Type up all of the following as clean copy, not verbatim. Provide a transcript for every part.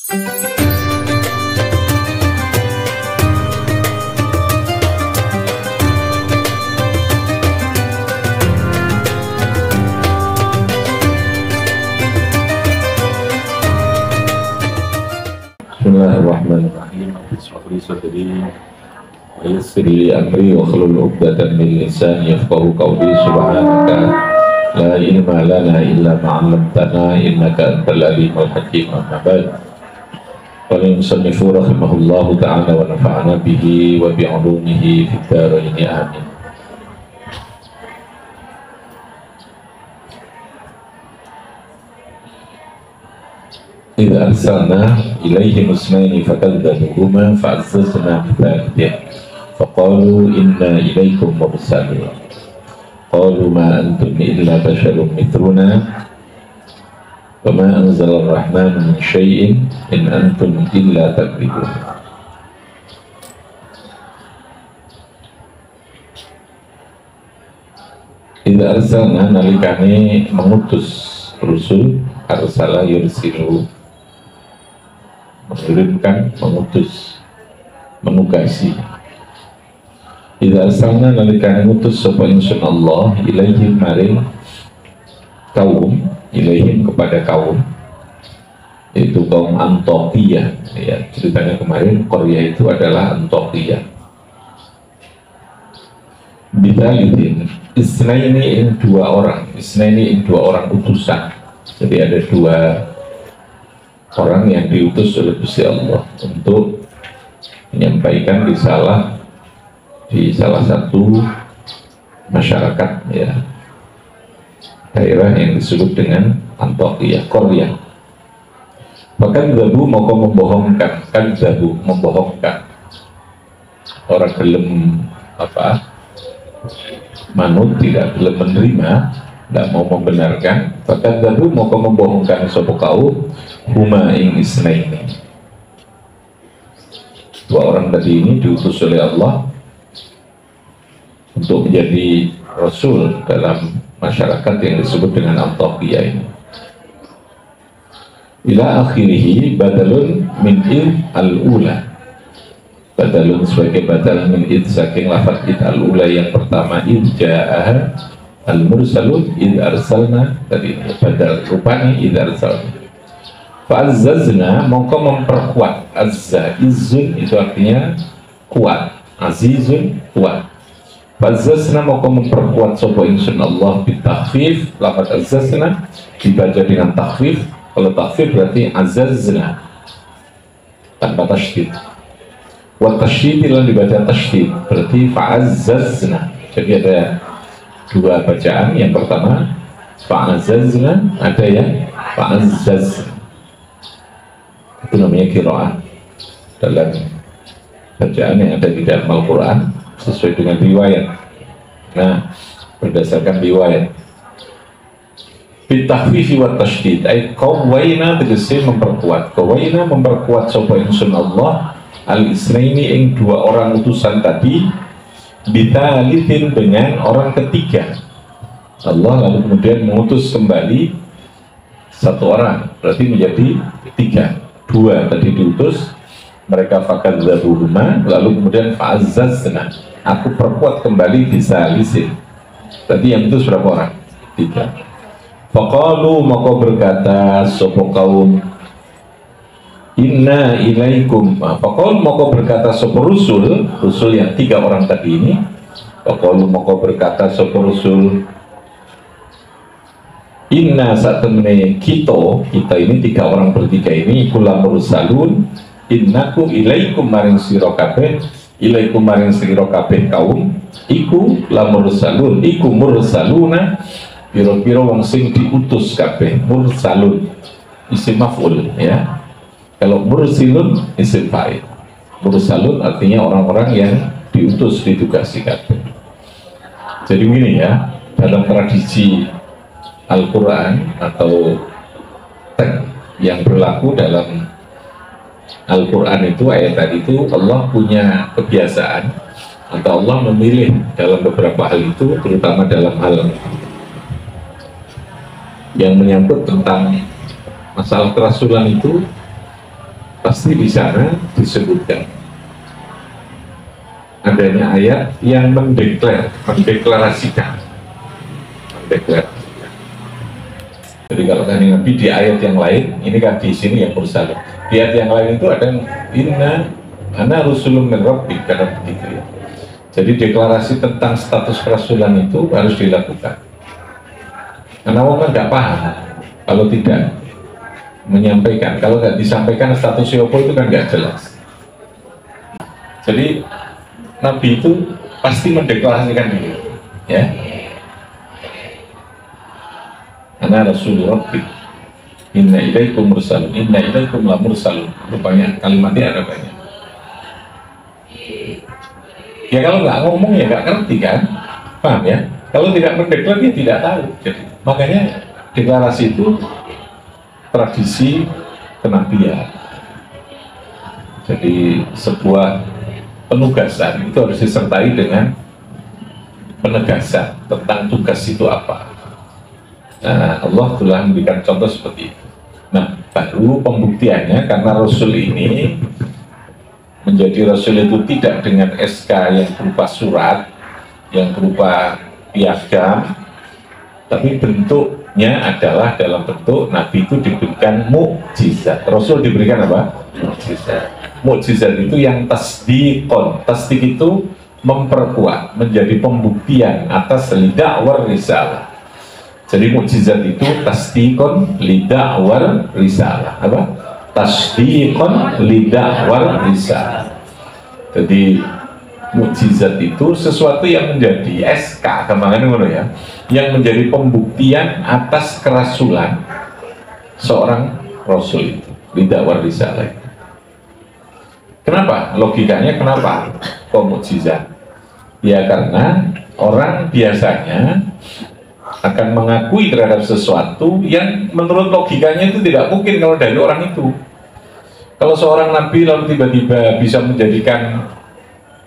Bismillahirrahmanirrahim. Bismillah sadri wa yassir li amri wa hlul 'uqdatam min lisani yafqahu qawli. Subhanaka la ilma lana illa ma 'allamtana innaka antal alimul hakim. Amma ba'd. Qala al-musannif rahimahullahu ta'ala wa nafa'ana bihi wa bi 'ulumihi fid dharain amin. Idza arsalna ilaihim isnaini fakadzabuhuma fa'azzazna bi-thalithin faqalu inna ilaikum mursalun qalu ma antum illa basharun mithluna wa ma anzala ar-rahmanu min syai'in in antum illa takdzibun. Idza arsalna nalikane mengutus rusul, arsala yursilu mengirimkan, mengutus, menugasi. Idza arsalna nalikane ngutus sapa ingsun Allah ilaihim maring kaum, ilaihim kepada kaum, yaitu kaum Antiokhia. Ya, ceritanya kemarin Korea itu adalah Antiokhia. Bidalidin isnaini ing dua orang, isnaini ing dua orang utusan. Jadi ada dua orang yang diutus oleh Gusti Allah untuk menyampaikan risalah di salah satu masyarakat, ya, daerah yang disebut dengan Antiokhia, Korea. Bahkan zabu moko membohongkan, kan zabu membohongkan, orang belum manut, tidak belum menerima, tidak mau membenarkan. Bahkan zabu moko membohongkan sapa kaum huma ing isnaini. Dua orang tadi ini diutus oleh Allah untuk menjadi rasul dalam masyarakat yang disebut dengan Antiokhia ini. Ila akhirihi badalun min id al-ula. Badalun sebagai badal min id saking lafaz id al-ula yang pertama, id ja'ah al-mursalun id arsalna, tadi badal rupani id arsalna. Fa'azzazna mongko memperkuat. Azza, izzun itu artinya kuat, azizun kuat. Fa'azzazna mongko memperkuat sapa ingsun Allah bitakhfif. Lafaz azzazna dibaca dengan takhfif. Kalau takhfif berarti azzazna tanpa tasydid. Wa tasydid lan dibaca tasydid berarti fa'azzazna. Jadi ada dua bacaan. Yang pertama fa'azzazna, ada yang fa'azzazna. Itu namanya qiraah dalam bacaan yang ada di dalam Al-Quran sesuai dengan riwayat. Nah, berdasarkan riwayat bitahfifi wa tasydid ay qawwaina, tegese memperkuat, qawwaina memperkuat sapa ingsun Allah al-isnaini ing dua orang utusan tadi, bitalithin dengan orang ketiga. Allah lalu kemudian mengutus kembali satu orang, berarti menjadi tiga. Dua tadi diutus, mereka fakadzabuhuma, lalu kemudian fa'azzazna, aku perkuat kembali bisa lisin. Berarti yang itu berapa orang? Tiga. Faqalu maka berkata sapa kaum inna ilaikum. Faqalu maka berkata sapa rusul, rusul yang tiga orang tadi ini. Faqalu maka berkata sapa rusul inna saat temene kita ini tiga orang bertiga ini kula mursalun innakum ilaikum maring sira kabeh, ilaikum maring sira kabeh kaum iku la mursalun, iku mursaluna pira-pira wong sing diutus kabeh. Mursalun isim maf'ul, ya. Kalau mursilun isim fa'il. Mursalun artinya orang-orang yang diutus, ditugasi kabeh. Jadi begini ya, dalam tradisi Al-Quran atau teks yang berlaku dalam Al-Quran itu, ayat tadi itu Allah punya kebiasaan atau Allah memilih dalam beberapa hal itu, terutama dalam hal yang menyangkut tentang masalah kerasulan itu, pasti di sana disebutkan adanya ayat yang mendeklarasikan. Jadi kalau kan Nabi di ayat yang lain, ini kan di sini yang mursal. Di ayat yang lain itu ada inna ana rusulun min rabbik, kata begitu ya. Jadi deklarasi tentang status kerasulan itu harus dilakukan. Karena orang kan nggak paham kalau tidak menyampaikan. Kalau nggak disampaikan status siapa itu kan nggak jelas. Jadi Nabi itu pasti mendeklarasikan diri, ya. Ana Rasulullah Rabbi, inna ilaikum mursalun, inna ilaikum la mursalun. Rupanya kalimatnya ada banyak. Ya kalau nggak ngomong ya nggak ngerti kan, paham ya? Kalau tidak mendeklarasi dia tidak tahu. Jadi makanya deklarasi itu tradisi kenabian. Jadi sebuah penugasan itu harus disertai dengan penegasan tentang tugas itu apa. Nah, Allah telah memberikan contoh seperti itu. Nah, baru pembuktiannya karena Rasul ini menjadi Rasul itu tidak dengan SK yang berupa surat, yang berupa piagam, tapi bentuknya adalah dalam bentuk Nabi itu diberikan mukjizat. Rasul diberikan apa? Mukjizat. Mukjizat itu yang tasdikon. Tasdik itu memperkuat, menjadi pembuktian atas lidakwar risalah. Jadi mukjizat itu tasdikon lidakwar risalah. Apa? Tasdikon lidakwar risalah. Jadi mukjizat itu sesuatu yang menjadi SK, kemana ya, yang menjadi pembuktian atas kerasulan seorang Rasul itu, lidakwar risalah. Kenapa? Logikanya kenapa kok mukjizat? Ya karena orang biasanya akan mengakui terhadap sesuatu yang menurut logikanya itu tidak mungkin kalau dari orang itu. Kalau seorang nabi lalu tiba-tiba bisa menjadikan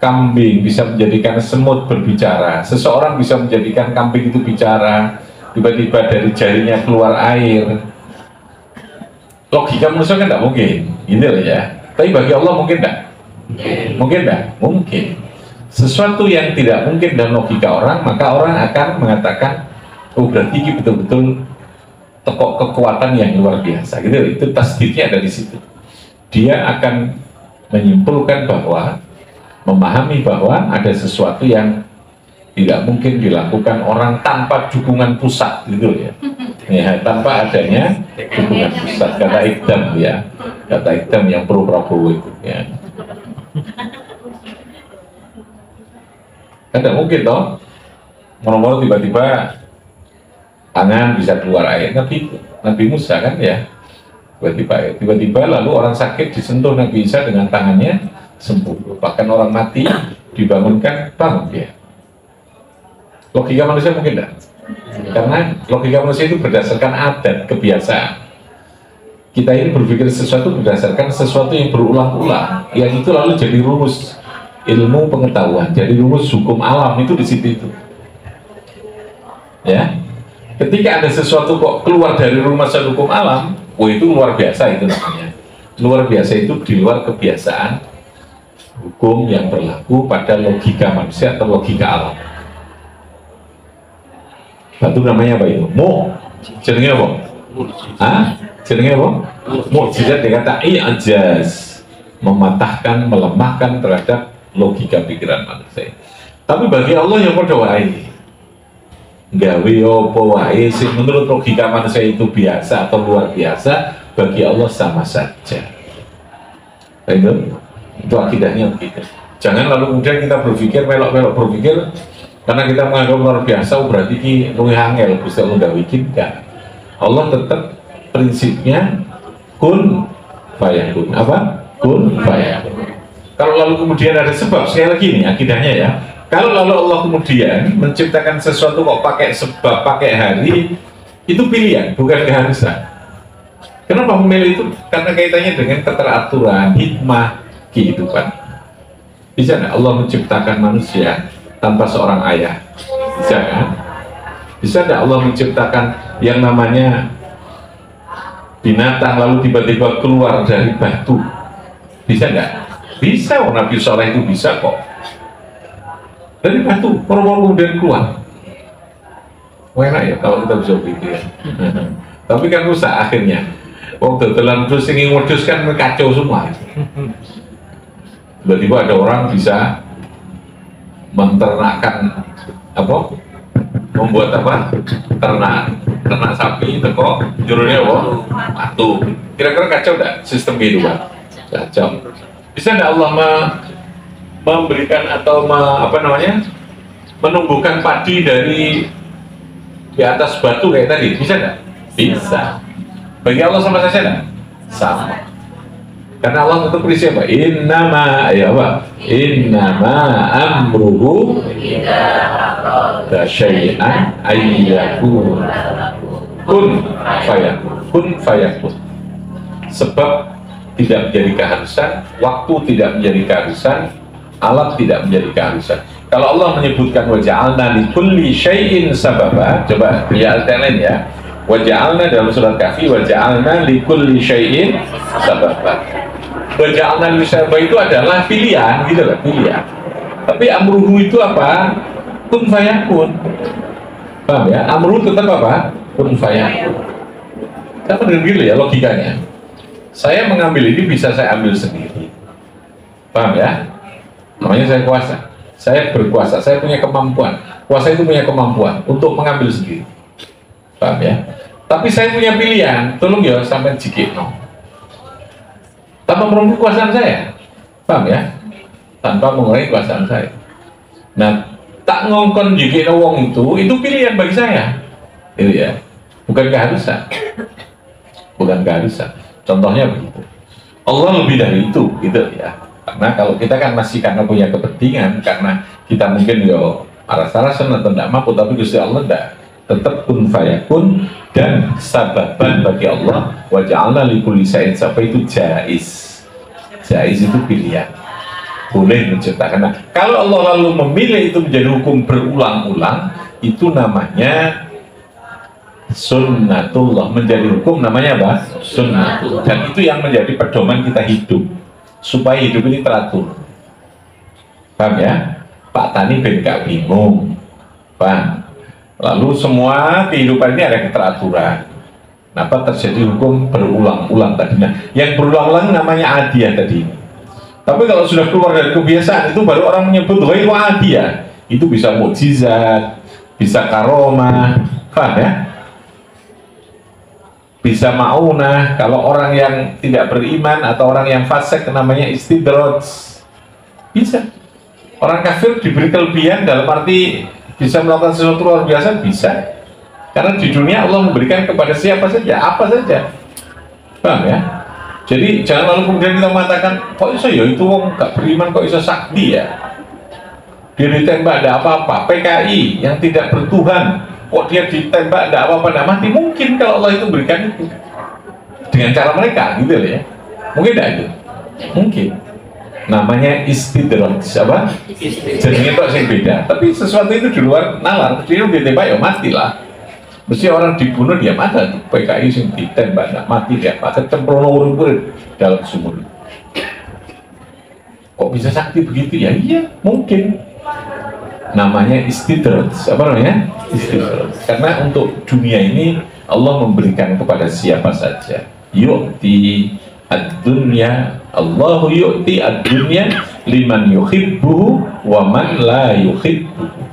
kambing, bisa menjadikan semut berbicara, seseorang bisa menjadikan kambing itu bicara, tiba-tiba dari jarinya keluar air, logika manusia kan tidak mungkin, gitu ya. Tapi bagi Allah mungkin tidak? Mungkin tidak? Mungkin. Sesuatu yang tidak mungkin dalam logika orang, maka orang akan mengatakan, oh berarti ini betul-betul tekok kekuatan yang luar biasa. Gitu. Itu tasdiknya ada di situ. Dia akan menyimpulkan bahwa, memahami bahwa ada sesuatu yang tidak mungkin dilakukan orang tanpa dukungan pusat, gitu ya. Ya, tanpa adanya dukungan pusat, kata Ikdam ya, kata Ikdam yang pro Prabowo itu ya. Tidak mungkin toh, moro-moro tiba-tiba tangan bisa keluar air. Nabi Musa kan ya, tiba-tiba lalu orang sakit disentuh Nabi Isa dengan tangannya sembuh. Bahkan orang mati dibangunkan, bangun dia. Logika manusia mungkin tidak? Karena logika manusia itu berdasarkan adat, kebiasaan. Kita ini berpikir sesuatu berdasarkan sesuatu yang berulang-ulang, yang itu lalu jadi rumus ilmu pengetahuan, jadi rumus hukum alam itu di situ itu. Ya, ketika ada sesuatu kok keluar dari rumus hukum alam, oh itu luar biasa itu namanya. Luar biasa itu di luar kebiasaan hukum yang berlaku pada logika manusia atau logika alam. Batu namanya apa itu? Jenenge apa? Hah? Jenenge apa? Mukjizat dikata i'jaz, mematahkan, melemahkan terhadap logika pikiran manusia. Tapi bagi Allah yang padha wae. Gawe apa wae sing menurut logika manusia itu biasa atau luar biasa, bagi Allah sama saja. Itu akidahnya begitu. Jangan lalu kemudian kita berpikir melok-melok berpikir karena kita menganggap luar biasa, berarti ini luwih angel, Gusti Allah nggak bikin kan? Allah tetap prinsipnya kun fayakun. Apa? Kun fayakun. Kalau lalu kemudian ada sebab, sekali lagi nih akidahnya ya. Kalau lalu Allah kemudian menciptakan sesuatu kok pakai sebab, pakai hari, itu pilihan, bukan keharusan. Kenapa memilih itu? Karena kaitannya dengan keteraturan, hikmah kehidupan. Bisa nggak Allah menciptakan manusia tanpa seorang ayah? Bisa kan? Bisa nggak Allah menciptakan yang namanya binatang lalu tiba-tiba keluar dari batu Bisa nggak? Bisa, orang Nabi Soleh itu bisa kok. Dari batu, kemudian keluar. Enak ya kalau kita bisa pikir. Tapi kan rusak akhirnya. Waktu dalam terus ingin wedus kan kacau semua. Tiba-tiba ada orang bisa menternakkan apa? Membuat apa? Ternak sapi, teko, jurusnya apa? Batu. Kira-kira kacau enggak sistem kehidupan? Kacau. Bisa enggak Allah memberikan atau menumbuhkan padi dari di atas batu kayak tadi? Bisa enggak? Bisa. Bagi Allah sama saja enggak? Sama. Karena Allah itu prinsip apa? Innama amruhu syai'an ayyakun kun fayakun. Sebab tidak menjadi keharusan, waktu tidak menjadi keharusan, alat tidak menjadi keharusan. Kalau Allah menyebutkan waja'alna likulli syai'in sababa, coba ya alternate ya. Waja'alna dalam surat Kahfi, waja'alna likulli syai'in sababa. Waja'alna likulli sababa itu adalah pilihan, gitu lah, pilihan. Tapi amruhu itu apa? Kun fayakun. Paham ya? Amruhu tetap apa? Kun fayakun. Kita mendengar ya logikanya. Saya mengambil ini bisa saya ambil sendiri. Paham ya? Namanya saya kuasa. Saya berkuasa, saya punya kemampuan. Kuasa itu punya kemampuan untuk mengambil sendiri. Paham ya? Tapi saya punya pilihan, tolong ya sampai jikit no. Tanpa mengurangi kekuasaan saya. Paham ya? Tanpa mengurangi kekuasaan saya. Nah, tak ngongkon jikit no wong itu pilihan bagi saya. Itu ya. Bukan keharusan. Bukan keharusan. Contohnya begitu. Allah lebih dari itu, gitu ya. Karena kalau kita kan masih karena punya kepentingan, karena kita mungkin yo aras-arasan atau tidak mampu, tapi Gusti Allah tidak. Tetap kun fayakun dan sababan bagi Allah. Waja'alna likulli syai'in sababa itu jaiz. Jaiz itu pilihan. Boleh menciptakan. Nah, kalau Allah lalu memilih itu menjadi hukum berulang-ulang, itu namanya sunnatullah. Menjadi hukum namanya apa? Sunnatullah. Dan itu yang menjadi pedoman kita hidup, supaya hidup ini teratur. Paham ya? Pak Tani ben gak bingung. Paham? Lalu semua kehidupan ini ada keteraturan. Kenapa terjadi hukum berulang-ulang tadi? Nah, yang berulang-ulang namanya adiyah tadi. Tapi kalau sudah keluar dari kebiasaan itu baru orang menyebut itu adiyah. Itu bisa mukjizat, bisa karomah, paham ya? Bisa maunah. Kalau orang yang tidak beriman atau orang yang fasik namanya istidraj. Bisa. Orang kafir diberi kelebihan dalam arti bisa melakukan sesuatu luar biasa, bisa. Karena di dunia Allah memberikan kepada siapa saja, apa saja. Paham ya? Jadi jangan lalu kemudian kita mengatakan, kok iso ya itu wong gak beriman kok iso sakti ya? Dia ditembak ada apa-apa. PKI yang tidak bertuhan, kok dia ditembak ada apa-apa, tidak mati. Mungkin kalau Allah itu berikan itu dengan cara mereka, gitu ya. Mungkin tidak itu? Mungkin. Namanya istidraj, apa? Jadinya itu yang beda. Tapi sesuatu itu di luar nalar. Dia ditembak ya mati lah. Mesti orang dibunuh dia mati. PKI yang ditembak nggak mati dia mati. Cemplung urut-urut dalam sumur. Kok bisa sakti begitu ya? Iya, mungkin. Namanya istidraj. Apa namanya? Istidraj. Karena untuk dunia ini Allah memberikan kepada siapa saja. Yu'ti ad-dunya, Allahu yu'ti ad-dunya liman yuhibbuhu wa man la yuhibbuhu.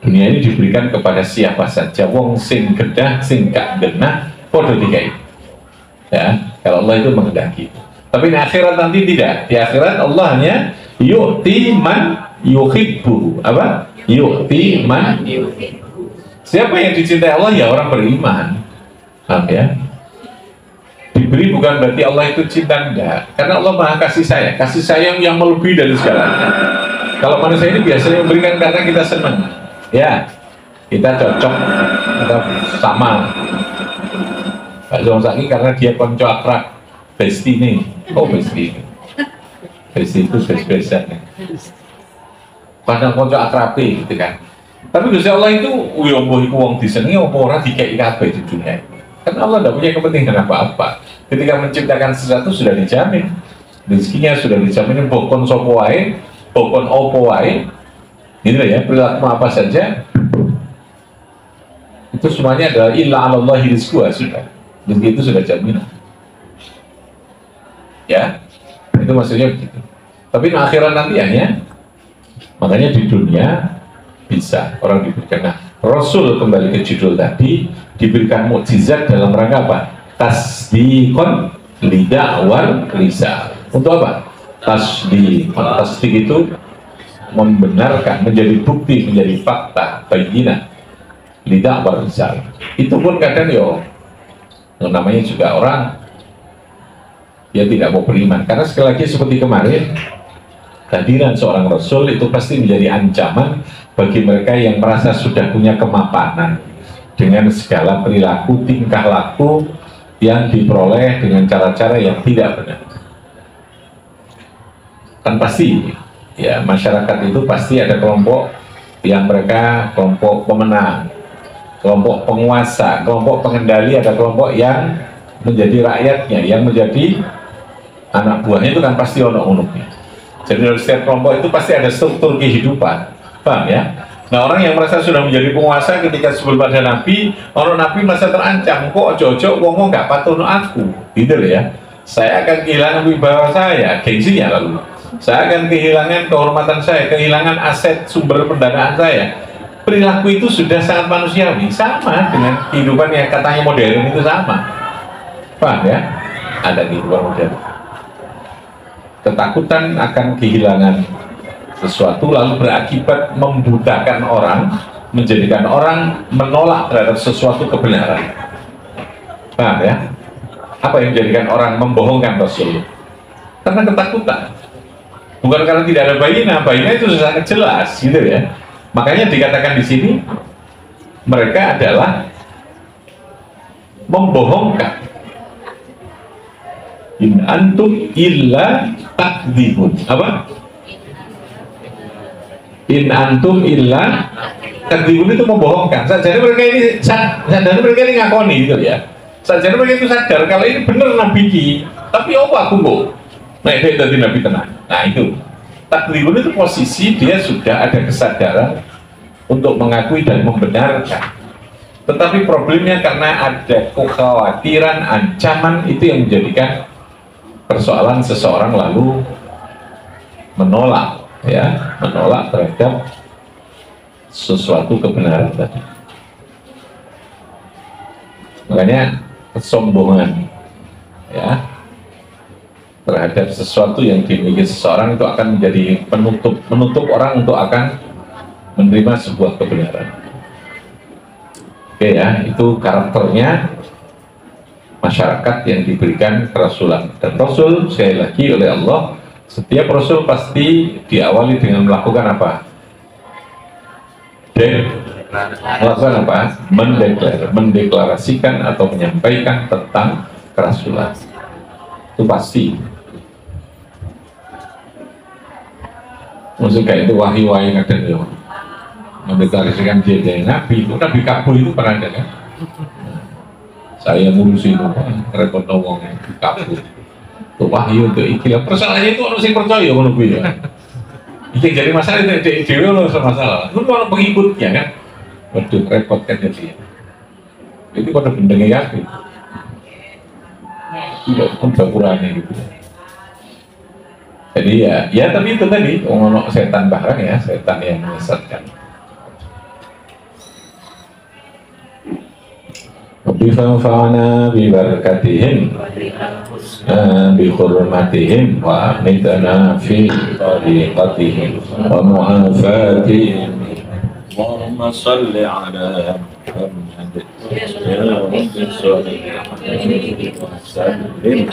Dunia ini diberikan kepada siapa saja. Wong sing gedah, sing gak genah, podo dikai. Ya, kalau Allah itu menghendaki. Tapi di akhirat nanti tidak. Di akhirat Allah hanya yu'ti man yuhibbuhu. Apa? Yu'ti man yuhibbuhu. Siapa yang dicintai Allah? Ya orang beriman. Paham ya? Diberi bukan berarti Allah itu cinta, enggak. Karena Allah maha kasih sayang yang melebihi dari segalanya. Kalau manusia ini biasanya memberikan karena kita senang, ya, kita cocok, kita sama. Pak Zongsaki karena dia konco akrab, besti nih, oh besti, besti itu best-bestan. Padahal konco akrabe gitu kan. Tapi Gusti Allah itu, wong wong disenengi, orang dikei kabeh di dunia. Karena Allah tidak punya kepentingan apa-apa. Ketika menciptakan sesuatu sudah dijamin, rezekinya sudah dijamin, pokon sopo wae, pokon opo wae, gitu ya, perilaku apa saja, itu semuanya adalah illa 'alallahi rizquha, sudah. Rezeki itu sudah jaminan. Ya, itu maksudnya begitu. Tapi di akhirat nanti hanya, makanya di dunia bisa orang diberikan. Nah, Rasul kembali ke judul tadi diberikan mukjizat dalam rangka apa? Tasdiqon lidakwal risal. Untuk apa? Tasdiq itu membenarkan, menjadi bukti, menjadi fakta, bayyinah lidakwal risal. Itu pun kadang namanya juga orang ya tidak mau beriman, karena sekali lagi seperti kemarin, kehadiran seorang Rasul itu pasti menjadi ancaman bagi mereka yang merasa sudah punya kemapanan dengan segala perilaku, tingkah laku yang diperoleh dengan cara-cara yang tidak benar. Kan pasti ya, masyarakat itu pasti ada kelompok yang mereka kelompok pemenang, kelompok penguasa, kelompok pengendali, ada kelompok yang menjadi rakyatnya, yang menjadi anak buahnya, itu kan pasti ono-onoknya. Jadi dari setiap kelompok itu pasti ada struktur kehidupan, paham ya? Nah, orang yang merasa sudah menjadi penguasa ketika sebelum ada Nabi, orang Nabi merasa terancam, kok ojo-ojo ngomong nggak patuh aku, gitu ya. Saya akan kehilangan wibawa saya, gengsinya lalu. Saya akan kehilangan kehormatan saya, kehilangan aset sumber pendanaan saya. Perilaku itu sudah sangat manusiawi, sama dengan kehidupan yang katanya modern itu sama, paham ya? Ada kehidupan modern. Ketakutan akan kehilangan sesuatu lalu berakibat membutakan orang, menjadikan orang menolak terhadap sesuatu kebenaran. Paham ya? Apa yang menjadikan orang membohongkan Rasul? Karena ketakutan. Bukan karena tidak ada bayinah itu sudah sangat jelas, gitu ya. Makanya dikatakan di sini mereka adalah membohongkan. In antum illa takdzibun. Apa? In antum illa takdzibun itu membohongkan. Sajane mereka ini ngakoni gitu ya. Sajane mereka itu sadar kalau ini benar nabi ki. Tapi apa aku kok? Nah, itu tadi nabi tenang. Nah, itu takdzibun itu posisi dia sudah ada kesadaran untuk mengakui dan membenarkan. Tetapi problemnya karena ada kekhawatiran, ancaman, itu yang menjadikan persoalan seseorang lalu menolak, ya, menolak terhadap sesuatu kebenaran tadi. Makanya kesombongan, ya, terhadap sesuatu yang dimiliki seseorang itu akan menjadi menutup orang untuk akan menerima sebuah kebenaran. Oke ya, itu karakternya masyarakat yang diberikan kerasulan. Dan Rasul, sekali lagi oleh Allah, setiap Rasul pasti diawali dengan melakukan apa? Melakukan apa? Mendeklarasikan atau menyampaikan tentang kerasulan. Itu pasti. Maksudnya itu wahyu-wahyu kadang ya mendeklarasikan dia Nabi, itu Nabi Kabul itu pernah ada kan? Saya ngurusin repot ngomong Kabul itu wahyu untuk ikilah. Persoalannya itu harus yang percaya menurut gue ya. Ini jadi masalah itu dewi loh masalah. Itu kalau pengikutnya kan, waduh repot kan jadi. Itu pada bendengnya Kabul. Tidak pun berkurangnya gitu. Jadi ya tapi itu tadi ngomong setan barang ya, setan yang menyesatkan. Bifanfa'na bibarakatihim bihurmatihim wa amitana fi tariqatihim wa mu'afatihim. Allahumma salli ala Muhammad ya Rabbi salli alaihi wa sallim.